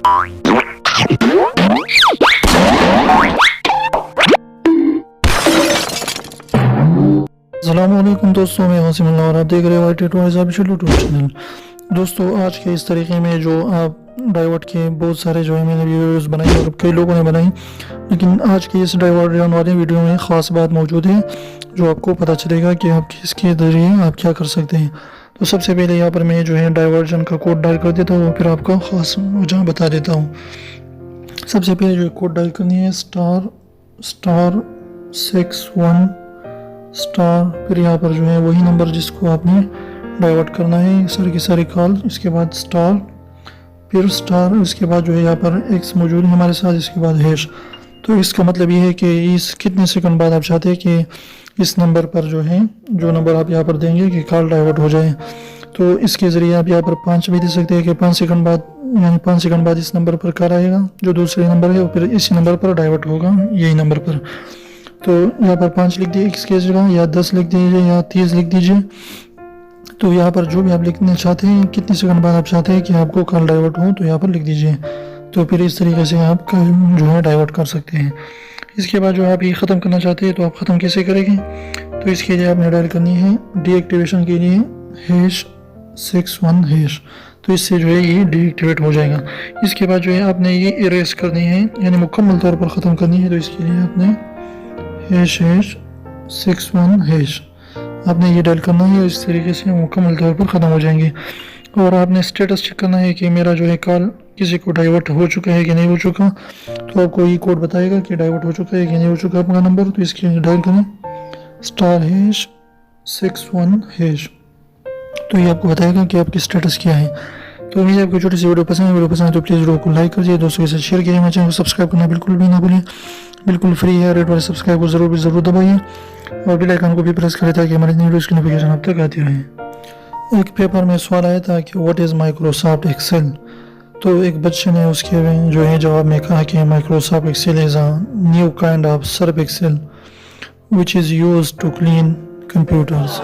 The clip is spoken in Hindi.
अस्सलामुअलैकुम दोस्तों, मैं हासिमुल्लाह और आप देख रहे हो IT यूट्यूब चैनल। दोस्तों, आज के इस तरीके में जो आप डाइवर्ट के बहुत सारे जो है मैंने वीडियोस बनाई और कई लोगों ने बनाई, लेकिन आज की इस डाइवर्ट वाली वीडियो में ख़ास बात मौजूद है जो आपको पता चलेगा कि आप किसके ज़रिए आप क्या कर सकते हैं। तो सबसे पहले यहाँ पर मैं जो है डाइवर्जन का कोड डायल कर देता हूँ, फिर आपको ख़ास वजह बता देता हूँ। सबसे पहले जो कोड डायल करनी है **61**, फिर यहाँ पर जो है वही नंबर जिसको आपने डाइवर्ट करना है, सारी की सारी कॉल, इसके बाद स्टार, फिर स्टार, इसके बाद जो है यहाँ पर एक्स मौजूद है हमारे साथ, इसके बाद हैश। तो इसका मतलब ये है कि इस कितने सेकंड बाद आप चाहते हैं कि इस नंबर पर जो है जो नंबर आप यहाँ पर देंगे कि कॉल डाइवर्ट हो जाए। तो इसके ज़रिए आप यहाँ पर 5 भी दे सकते हैं कि 5 सेकंड बाद, यानी 5 सेकंड बाद इस नंबर पर कॉल आएगा जो दूसरे नंबर है, और फिर इसी नंबर पर डाइवर्ट होगा यही नंबर पर। तो यहाँ पर 5 लिख दीजिए इसके जगह, या 10 लिख दीजिए, या 30 लिख दीजिए। तो यहाँ पर जो भी आप लिखना चाहते हैं, कितने सेकंड बाद आप चाहते हैं कि आपको कॉल डाइवर्ट हो, तो यहाँ पर लिख दीजिए। तो फिर इस तरीके से आप कॉल जो है डाइवर्ट कर सकते हैं। इसके बाद जो आप ये ख़त्म करना चाहते हैं तो आप ख़त्म कैसे करेंगे, तो इसके लिए आपने डायल करनी है डीएक्टिवेशन के लिए #61#। तो इससे जो है ये डीएक्टिवेट हो जाएगा। इसके बाद जो है आपने ये इरेज करनी है, यानी मुकम्मल तौर पर ख़त्म करनी है। तो इसके लिए आपने #61# आपने ये डायल करना है, इस तरीके से मुकम्मल तौर पर ख़त्म हो जाएंगे। और आपने स्टेटस चेक करना है कि मेरा जो है कॉल किसी को डाइवर्ट हो चुका है कि नहीं हो चुका। तो आपको ये कोड बताएगा कि डाइवर्ट हो चुका है कि नहीं हो चुका आपका नंबर। तो इसके लिए डायल करें *#61#। तो ये आपको बताएगा कि आपकी स्टेटस क्या है। तो उम्मीद है आपको छोटी सी वीडियो पसंद है तो प्लीज़ वीडियो को लाइक कर दिए, दोस्तों के साथ शेयर कीजिए, मेरे चैनल को सब्सक्राइब करना बिल्कुल भी ना भूलिए, बिल्कुल फ्री है। रेड वाले सब्सक्राइब को ज़रूर दबाइए और बेल आइकन को भी प्रेस करें ताकि हमारी नई वीडियोज़ की नोटिफिकेशन आप तक आती रहे। एक पेपर में सवाल आया था कि व्हाट इज़ माइक्रोसॉफ्ट एक्सेल। तो एक बच्चे ने उसके जो है जवाब में कहा कि Microsoft Excel is a new kind of Surf Excel which is used to clean computers.